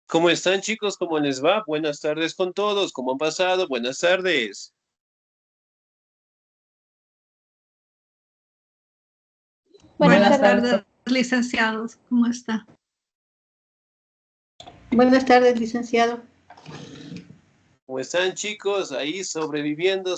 ¿Cómo están, chicos? ¿Cómo les va? Buenas tardes con todos. ¿Cómo han pasado? Buenas tardes. Buenas Buenas tardes. tardes, licenciados. ¿Cómo está? Buenas tardes, licenciado. ¿Cómo están, chicos? Ahí sobreviviendo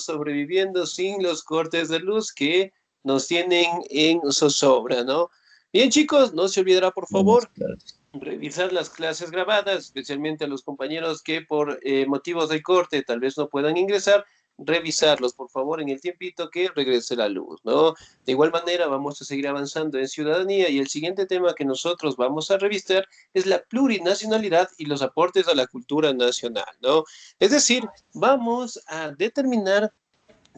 sin los cortes de luz que nos tienen en zozobra, ¿no? Bien, chicos, no se olvidará, por Buenas favor, tardes. revisar las clases grabadas, especialmente a los compañeros que por motivos de corte tal vez no puedan ingresar, revisarlos, por favor, en el tiempito que regrese la luz, ¿no? De igual manera, vamos a seguir avanzando en ciudadanía y el siguiente tema que nosotros vamos a revisar es la plurinacionalidad y los aportes a la cultura nacional, ¿no? Es decir, vamos a determinar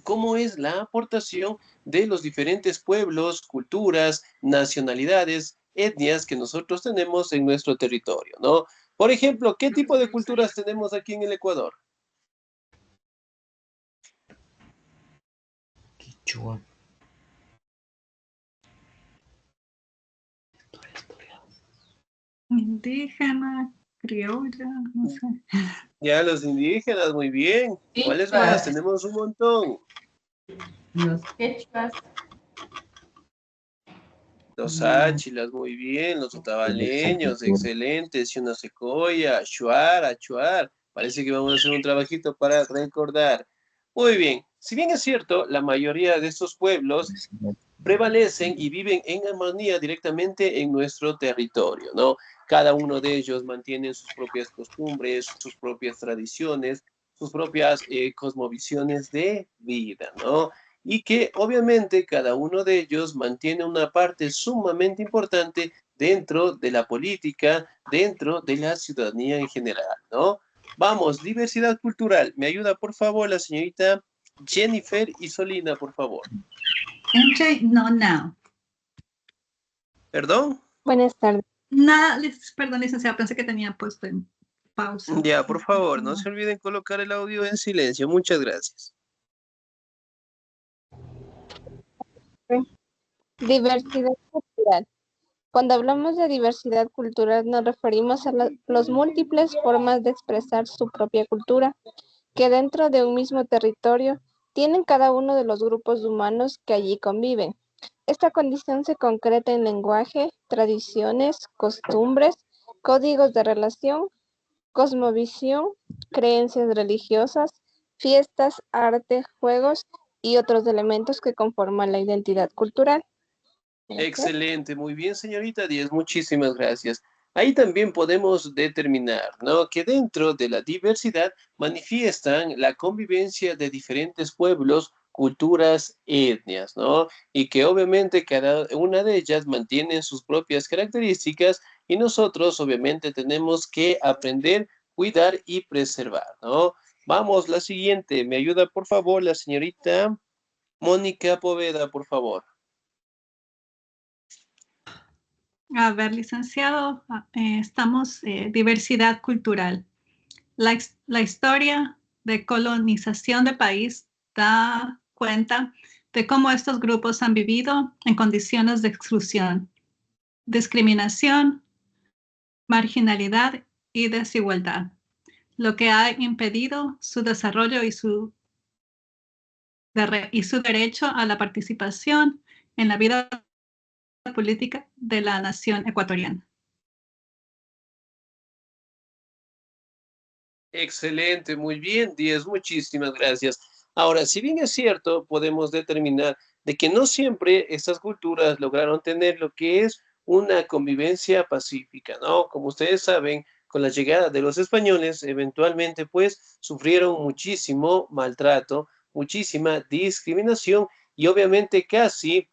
cómo es la aportación de los diferentes pueblos, culturas, nacionalidades, etnias que nosotros tenemos en nuestro territorio, ¿no? Por ejemplo, ¿qué tipo de culturas tenemos aquí en el Ecuador? Quichua. Indígena, criolla, no sé. Ya los indígenas, muy bien. ¿Cuáles más? Tenemos un montón. Los quechuas. Los áchilas, muy bien. Los otavaleños, excelente. Secoya, Achuar, Achuar. Parece que vamos a hacer un trabajito para recordar. Muy bien. Si bien es cierto, la mayoría de estos pueblos prevalecen y viven en armonía directamente en nuestro territorio, ¿no? Cada uno de ellos mantiene sus propias costumbres, sus propias tradiciones, sus propias cosmovisiones de vida, ¿no? Y que obviamente cada uno de ellos mantiene una parte sumamente importante dentro de la política, dentro de la ciudadanía en general, ¿no? Vamos, diversidad cultural. ¿Me ayuda, por favor, la señorita Jennifer Isolina, por favor? MJ, no, now. ¿Perdón? Buenas tardes. Nada, perdón, licenciado, pensé que tenía puesto en pausa. Ya, por favor, no se olviden colocar el audio en silencio. Muchas gracias. Diversidad cultural. Cuando hablamos de diversidad cultural nos referimos a los múltiples formas de expresar su propia cultura que dentro de un mismo territorio tienen cada uno de los grupos humanos que allí conviven. Esta condición se concreta en lenguaje, tradiciones, costumbres, códigos de relación, cosmovisión, creencias religiosas, fiestas, arte, juegos y otros elementos que conforman la identidad cultural. Excelente, muy bien, señorita Díaz, muchísimas gracias. Ahí también podemos determinar, ¿no? Que dentro de la diversidad manifiestan la convivencia de diferentes pueblos, culturas, etnias, ¿no? Y que obviamente cada una de ellas mantiene sus propias características y nosotros obviamente tenemos que aprender, cuidar y preservar, ¿no? Vamos, la siguiente, me ayuda por favor la señorita Mónica Poveda, por favor. A ver, licenciado, estamos diversidad cultural. La historia de colonización del país da cuenta de cómo estos grupos han vivido en condiciones de exclusión, discriminación, marginalidad y desigualdad, lo que ha impedido su desarrollo y su derecho a la participación en la vida política de la nación ecuatoriana. Excelente, muy bien, Díaz, muchísimas gracias. Ahora, si bien es cierto, podemos determinar de que no siempre estas culturas lograron tener lo que es una convivencia pacífica, ¿no? Como ustedes saben, con la llegada de los españoles, eventualmente, pues, sufrieron muchísimo maltrato, muchísima discriminación y obviamente casi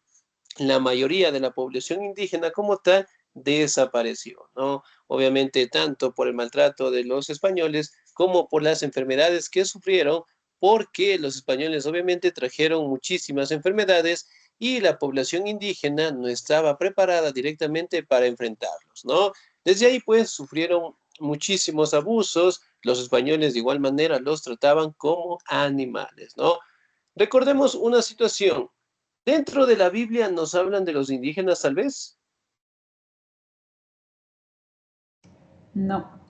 la mayoría de la población indígena como tal desapareció, ¿no? Obviamente tanto por el maltrato de los españoles como por las enfermedades que sufrieron, porque los españoles obviamente trajeron muchísimas enfermedades y la población indígena no estaba preparada directamente para enfrentarlos, ¿no? Desde ahí pues sufrieron muchísimos abusos, los españoles de igual manera los trataban como animales, ¿no? Recordemos una situación. Dentro de la Biblia nos hablan de los indígenas, tal vez. No.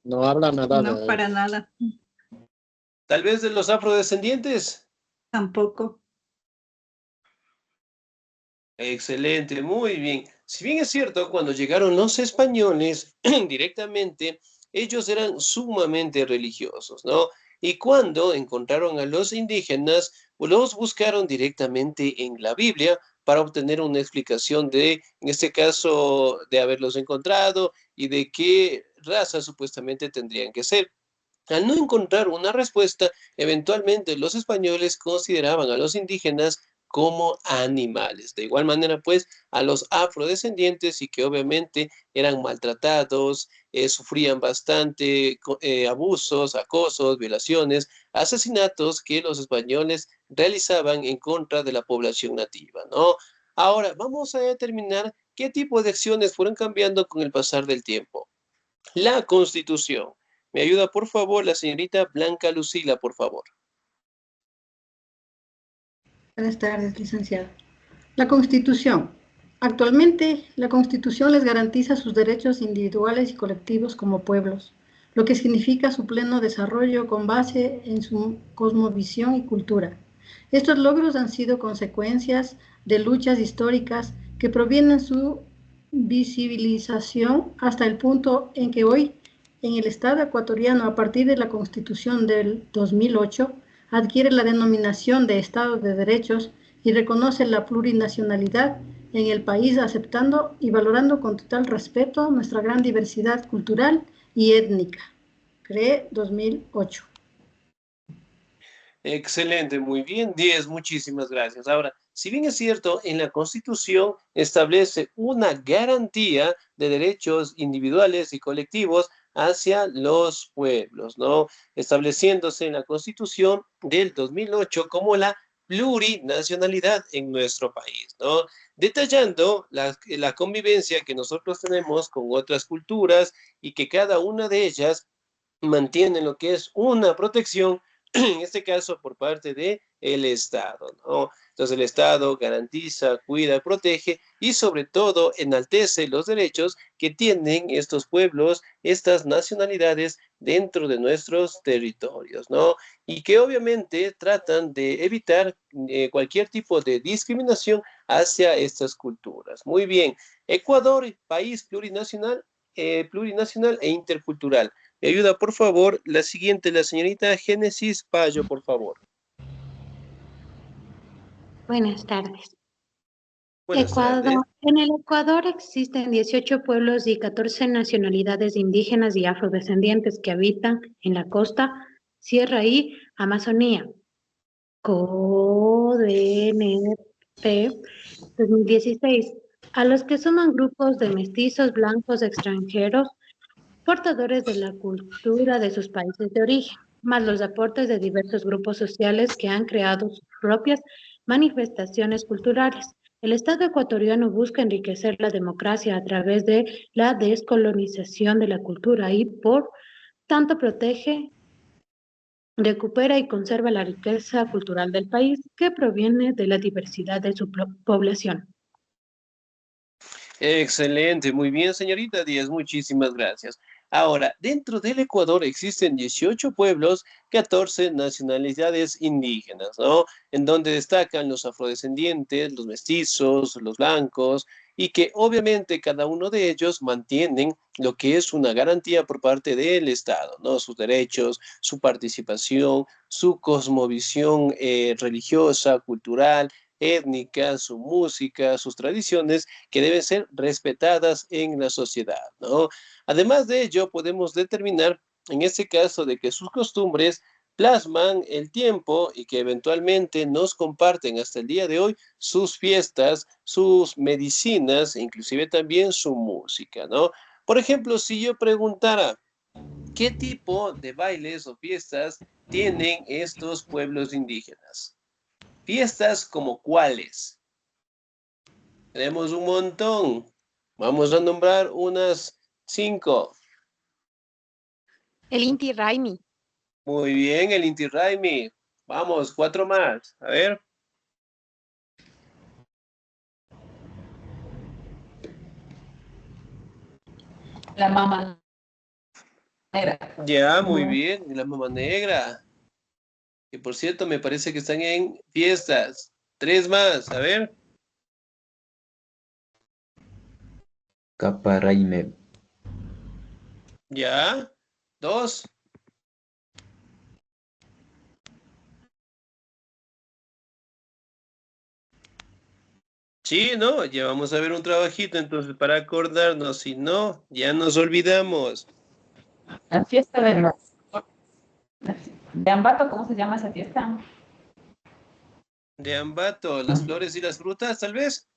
No habla nada No, de para ello. nada. Tal vez de los afrodescendientes. Tampoco. Excelente, muy bien. Si bien es cierto, cuando llegaron los españoles directamente, ellos eran sumamente religiosos, ¿no? Y cuando encontraron a los indígenas, los buscaron directamente en la Biblia para obtener una explicación de, en este caso, de haberlos encontrado y de qué raza supuestamente tendrían que ser. Al no encontrar una respuesta, eventualmente los españoles consideraban a los indígenas como animales. De igual manera, pues, a los afrodescendientes y que obviamente eran maltratados, sufrían bastante abusos, acosos, violaciones, asesinatos que los españoles realizaban en contra de la población nativa, ¿no? Ahora, vamos a determinar qué tipo de acciones fueron cambiando con el pasar del tiempo. La Constitución. ¿Me ayuda, por favor, la señorita Blanca Lucila, por favor? Buenas tardes, licenciado. La Constitución. Actualmente, la Constitución les garantiza sus derechos individuales y colectivos como pueblos, lo que significa su pleno desarrollo con base en su cosmovisión y cultura. Estos logros han sido consecuencias de luchas históricas que provienen su visibilización hasta el punto en que hoy, en el Estado ecuatoriano, a partir de la Constitución del 2008, adquiere la denominación de Estado de Derechos y reconoce la plurinacionalidad en el país, aceptando y valorando con total respeto nuestra gran diversidad cultural y étnica. CRE 2008. Excelente, muy bien, 10, muchísimas gracias. Ahora, si bien es cierto, en la Constitución establece una garantía de derechos individuales y colectivos hacia los pueblos, ¿no? Estableciéndose en la Constitución del 2008 como la plurinacionalidad en nuestro país, ¿no? Detallando la convivencia que nosotros tenemos con otras culturas y que cada una de ellas mantiene lo que es una protección, en este caso por parte del Estado, ¿no? Entonces el Estado garantiza, cuida, protege y sobre todo enaltece los derechos que tienen estos pueblos, estas nacionalidades dentro de nuestros territorios, ¿no? Y que obviamente tratan de evitar cualquier tipo de discriminación hacia estas culturas. Muy bien, Ecuador, país plurinacional e intercultural. Me ayuda, por favor, la siguiente, la señorita Génesis Payo, por favor. Buenas tardes. Buenas tardes. En el Ecuador existen 18 pueblos y 14 nacionalidades indígenas y afrodescendientes que habitan en la costa, sierra y Amazonía. CODNP 2016, a los que suman grupos de mestizos blancos extranjeros, portadores de la cultura de sus países de origen, más los aportes de diversos grupos sociales que han creado sus propias manifestaciones culturales. El Estado ecuatoriano busca enriquecer la democracia a través de la descolonización de la cultura y, por tanto, protege, recupera y conserva la riqueza cultural del país que proviene de la diversidad de su población. Excelente, muy bien, señorita Díaz, muchísimas gracias. Ahora, dentro del Ecuador existen 18 pueblos, 14 nacionalidades indígenas, ¿no? En donde destacan los afrodescendientes, los mestizos, los blancos, y que obviamente cada uno de ellos mantienen lo que es una garantía por parte del Estado, ¿no? Sus derechos, su participación, su cosmovisión religiosa, cultural, étnica, su música, sus tradiciones que deben ser respetadas en la sociedad, ¿no? Además de ello, podemos determinar, en este caso, de que sus costumbres plasman el tiempo y que eventualmente nos comparten hasta el día de hoy sus fiestas, sus medicinas, e inclusive también su música, ¿no? Por ejemplo, si yo preguntara, ¿qué tipo de bailes o fiestas tienen estos pueblos indígenas? ¿Fiestas como cuáles? Tenemos un montón. Vamos a nombrar unas 5. El Inti Raimi. Muy bien, el Inti Raymi. Vamos, 4 más. A ver. La mama negra. Ya, muy bien, la mama negra. Que por cierto, me parece que están en fiestas. 3 más, a ver. Caparaime. Ya. 2. Sí, no, ya vamos a ver un trabajito entonces para acordarnos, si no, ya nos olvidamos. La fiesta de los... ¿De Ambato cómo se llama esa fiesta? De Ambato, las flores y las frutas, tal vez.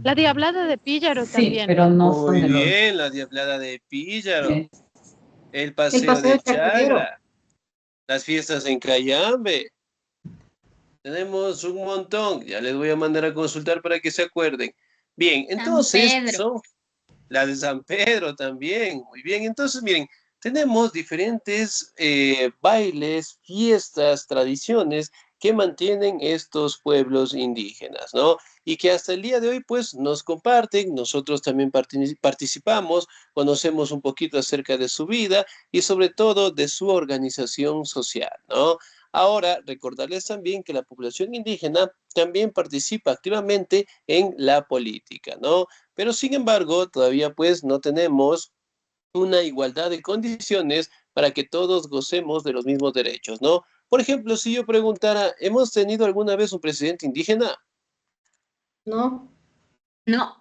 La diablada de Píllaro Sí, también. pero no son Muy de los... bien, la diablada de Píllaro, Sí. el paseo paseo de chacarero. Chagra, las fiestas en Cayambe. Tenemos un montón, ya les voy a mandar a consultar para que se acuerden. Bien, entonces, Pedro. la de San Pedro también, muy bien. Entonces, miren, tenemos diferentes bailes, fiestas, tradiciones que mantienen estos pueblos indígenas, ¿no? Y que hasta el día de hoy, pues, nos comparten, nosotros también participamos, conocemos un poquito acerca de su vida y sobre todo de su organización social, ¿no? Ahora, recordarles también que la población indígena también participa activamente en la política, ¿no? Pero sin embargo, todavía pues no tenemos una igualdad de condiciones para que todos gocemos de los mismos derechos, ¿no? Por ejemplo, si yo preguntara, ¿hemos tenido alguna vez un presidente indígena? No, No.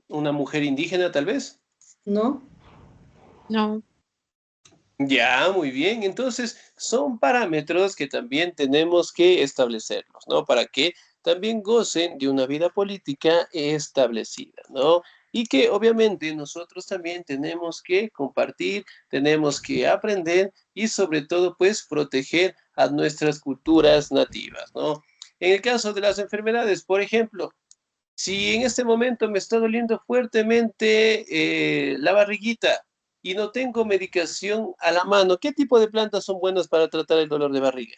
¿Una mujer indígena tal vez? no. No. Ya, muy bien. Entonces, son parámetros que también tenemos que establecerlos, ¿no? Para que también gocen de una vida política establecida, ¿no? Y que obviamente nosotros también tenemos que compartir, tenemos que aprender y sobre todo, pues, proteger a nuestras culturas nativas, ¿no? En el caso de las enfermedades, por ejemplo, si en este momento me está doliendo fuertemente la barriguita y no tengo medicación a la mano, ¿qué tipo de plantas son buenas para tratar el dolor de barriga?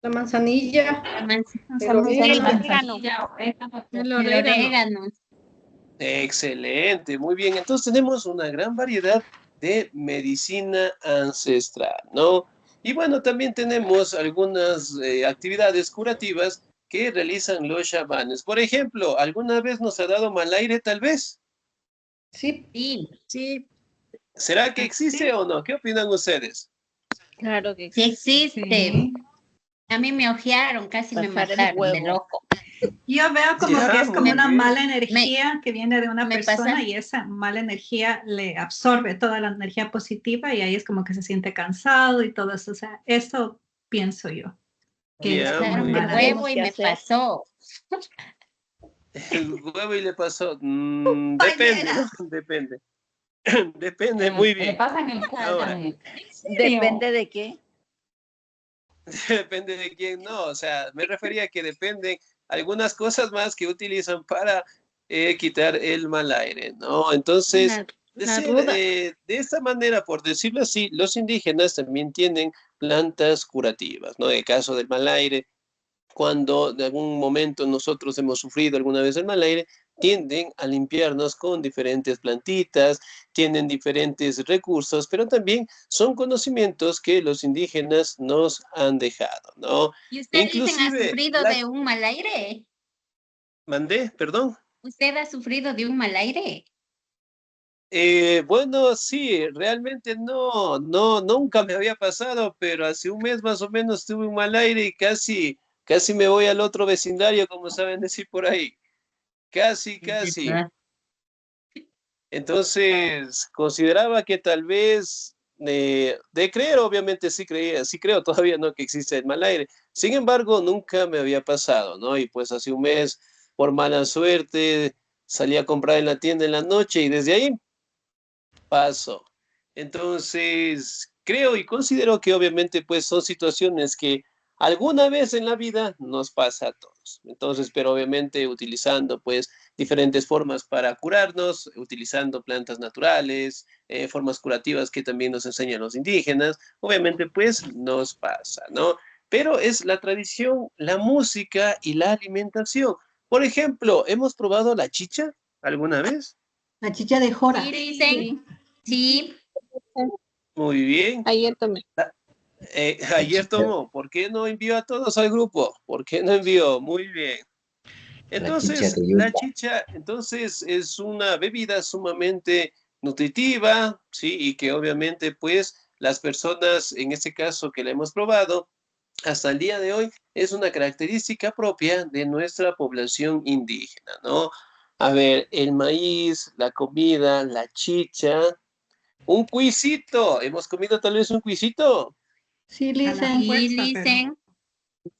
La manzanilla, el orégano, el El orégano. orégano. Excelente, muy bien. Entonces tenemos una gran variedad de medicina ancestral, ¿no? Y bueno, también tenemos algunas actividades curativas que realizan los chamanes. Por ejemplo, ¿alguna vez nos ha dado mal aire tal vez? Sí, Sí, sí, ¿Será que existe o no? ¿Qué opinan ustedes? Claro que sí existe. existe. Sí. A mí me ojearon, casi me Pasar el mataron de huevo. loco. Yo veo como Ya, que es como muy una bien. mala energía que viene de una me persona pasa- y esa mala energía le absorbe toda la energía positiva y ahí es como que se siente cansado y todo eso. O sea, eso pienso yo, que es Ya, como Mataron muy de mala bien. huevo y que me hacer? pasó. El huevo y le pasó. Depende, ¿no? Depende. Depende, muy Le bien. pasa en el culo Ahora, también. Depende de qué. depende de quién, no. O sea, me refería a que dependen algunas cosas más que utilizan para quitar el mal aire, ¿no? Entonces, La ruda. de esta manera, por decirlo así, los indígenas también tienen plantas curativas, ¿no? En el caso del mal aire, cuando de algún momento nosotros hemos sufrido alguna vez el mal aire, tienden a limpiarnos con diferentes plantitas, tienen diferentes recursos, pero también son conocimientos que los indígenas nos han dejado, ¿no? ¿Y usted, dicen, ha Inclusive, sufrido de un mal aire? mandé, perdón. ¿Usted ha sufrido de un mal aire? Bueno, sí, realmente no, nunca me había pasado, pero hace un mes más o menos tuve un mal aire y casi me voy al otro vecindario, como saben decir por ahí. Casi, Es casi. verdad. Entonces, consideraba que tal vez, de creer, obviamente sí creía, sí creo todavía, ¿no? Que existe el mal aire. Sin embargo, nunca me había pasado, ¿no? Y pues hace un mes, por mala suerte, salí a comprar en la tienda en la noche y desde ahí pasó. Entonces, creo y considero que obviamente pues son situaciones que alguna vez en la vida nos pasa a todos. Entonces, pero obviamente utilizando pues diferentes formas para curarnos, utilizando plantas naturales, formas curativas que también nos enseñan los indígenas, obviamente pues nos pasa, ¿no? Pero es la tradición, la música y la alimentación. Por ejemplo, ¿hemos probado la chicha alguna vez? La chicha de jora. Sí, dicen. Sí. Muy bien. Ayer tomé. Ayer tomó. ¿Por qué no envió a todos al grupo? ¿Por qué no envió? Muy bien. Entonces, la chicha, entonces, es una bebida sumamente nutritiva, ¿sí? Y que obviamente, pues, las personas, en este caso que la hemos probado, hasta el día de hoy, es una característica propia de nuestra población indígena, ¿no? A ver, el maíz, la comida, la chicha, un cuisito. ¿Hemos comido tal vez un cuisito? Sí, A la dicen. Sí, fuerza, dicen.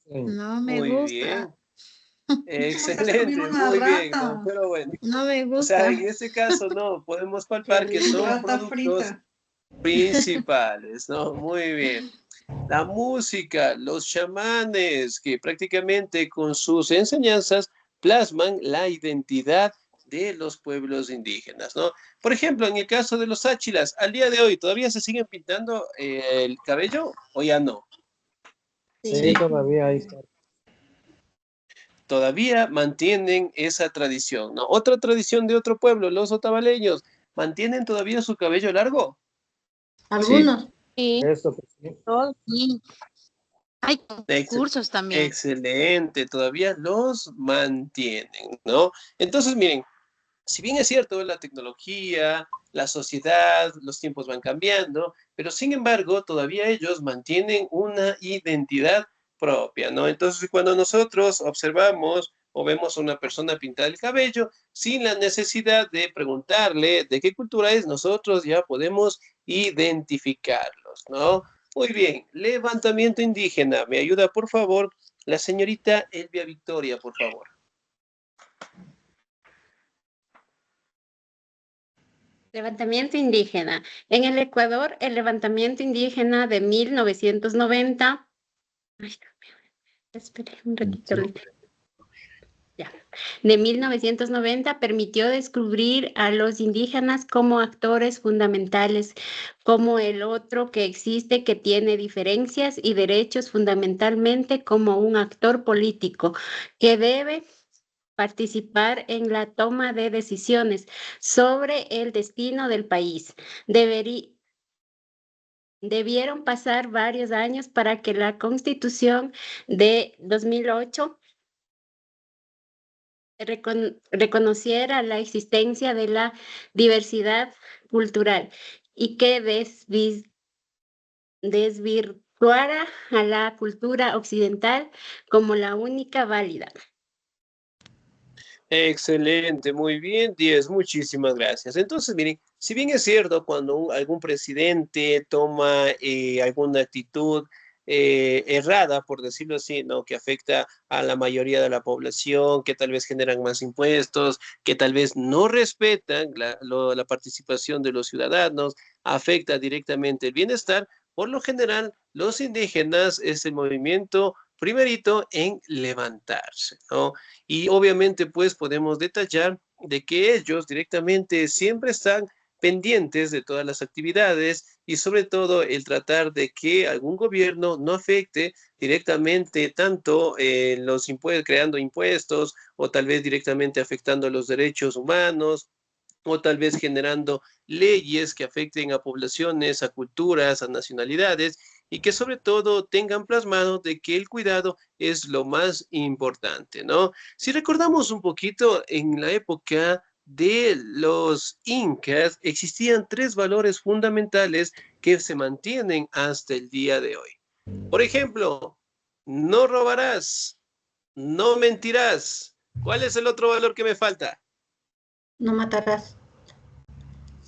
No me Muy gusta. bien. Estás comiendo Excelente, una muy bien, ¿no? rata. Pero bueno, No me o sea, gusta. en este caso, no, podemos palpar que son Rata productos frita. principales, ¿no? Muy bien. La música, los chamanes, que prácticamente con sus enseñanzas plasman la identidad de los pueblos indígenas, ¿no? Por ejemplo, en el caso de los áchilas, al día de hoy, ¿todavía se siguen pintando el cabello o ya no? Sí, todavía ahí está. Todavía mantienen esa tradición, ¿no? Otra tradición de otro pueblo, los otavaleños, ¿mantienen todavía su cabello largo? Algunos. Sí, Eso, pues, sí. Oh, sí. Hay Ex- concursos también. Excelente, todavía los mantienen, ¿no? Entonces, miren, si bien es cierto, la tecnología, la sociedad, los tiempos van cambiando, pero sin embargo, todavía ellos mantienen una identidad propia, ¿no? Entonces, cuando nosotros observamos o vemos a una persona pintar el cabello, sin la necesidad de preguntarle de qué cultura es, nosotros ya podemos identificarlos, ¿no? Muy bien, levantamiento indígena. ¿Me ayuda, por favor, la señorita Elvia Victoria, por favor? Levantamiento indígena. En el Ecuador, el levantamiento indígena de 1990. Ay, Dios mío, espere un ratito. Ya. De 1990 permitió descubrir a los indígenas como actores fundamentales, como el otro que existe, que tiene diferencias y derechos fundamentalmente como un actor político que debe participar en la toma de decisiones sobre el destino del país. Debieron pasar varios años para que la Constitución de 2008 reconociera la existencia de la diversidad cultural y que desvirtuara a la cultura occidental como la única válida. Excelente, muy bien, 10, muchísimas gracias. Entonces, miren, si bien es cierto, cuando algún presidente toma alguna actitud errada, por decirlo así, ¿no? Que afecta a la mayoría de la población, que tal vez generan más impuestos, que tal vez no respetan la participación de los ciudadanos, afecta directamente el bienestar, por lo general, los indígenas es el movimiento primerito en levantarse, ¿no? Y obviamente, pues podemos detallar de que ellos directamente siempre están pendientes de todas las actividades y sobre todo el tratar de que algún gobierno no afecte directamente tanto los impuestos, creando impuestos o tal vez directamente afectando los derechos humanos o tal vez generando leyes que afecten a poblaciones, a culturas, a nacionalidades y que sobre todo tengan plasmado de que el cuidado es lo más importante, ¿no? Si recordamos un poquito, en la época de los incas existían tres valores fundamentales que se mantienen hasta el día de hoy. Por ejemplo, no robarás, no mentirás. ¿Cuál es el otro valor que me falta? No matarás.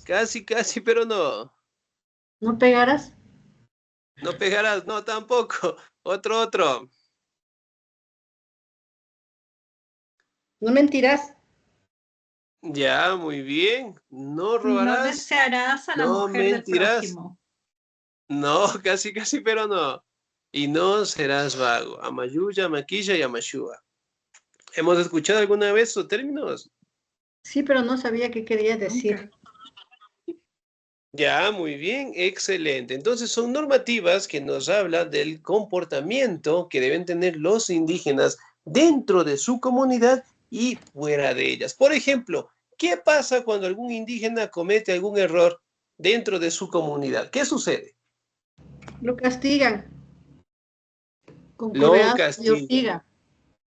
Casi, casi, pero no. No pegarás. No pegarás, no, tampoco. Otro. No mentirás. Ya, muy bien. No No robarás, desearás a la no mujer del mentirás. prójimo. No, casi, casi, pero no. Y no serás vago. Amayuya, maquilla y amashua. ¿Hemos escuchado alguna vez esos términos? Sí, pero no sabía qué quería Nunca. decir. Ya, muy bien, excelente. Entonces son normativas que nos hablan del comportamiento que deben tener los indígenas dentro de su comunidad y fuera de ellas. Por ejemplo, ¿Qué pasa cuando algún indígena comete algún error dentro de su comunidad? ¿Qué sucede? Lo castigan con Lo correazos de castigan. ortiga.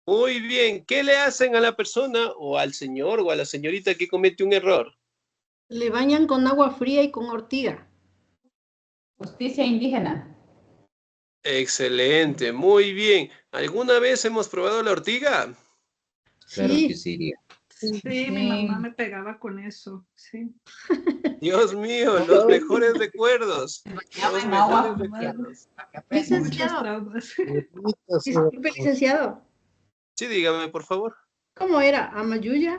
Muy bien. ¿Qué le hacen a la persona o al señor o a la señorita que comete un error? Le bañan con agua fría y con ortiga. Justicia indígena. Excelente, muy bien. ¿Alguna vez hemos probado la ortiga? Claro que Sí, sí. Sí, mi mamá me pegaba con eso, sí. Dios mío, los mejores recuerdos. Llama Los en agua mejores fría. recuerdos. Para que aprenda. Muchos licenciado. traumas. Disculpe, licenciado. Sí, dígame, por favor. ¿Cómo era? ¿Amayuya?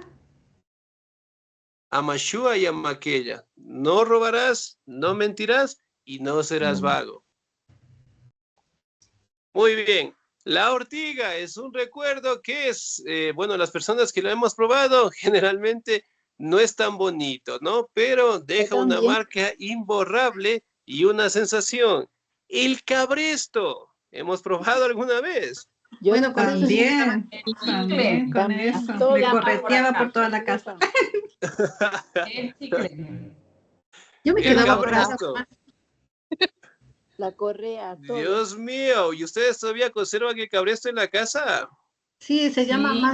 Amashua y Amaquella. No robarás, no mentirás y no serás vago. Muy bien. La ortiga es un recuerdo que es, bueno, las personas que lo hemos probado generalmente no es tan bonito, ¿no? Pero deja una marca imborrable y una sensación. El cabresto. ¿Hemos probado alguna vez? Bueno, con eso sí. También con eso. Le correteaba por toda la casa. El chicle. Yo me El quedaba por acá. cabresto. La correa, todo. Dios mío, ¿y ustedes todavía conservan el cabresto en la casa? Sí, se llama Sí. más.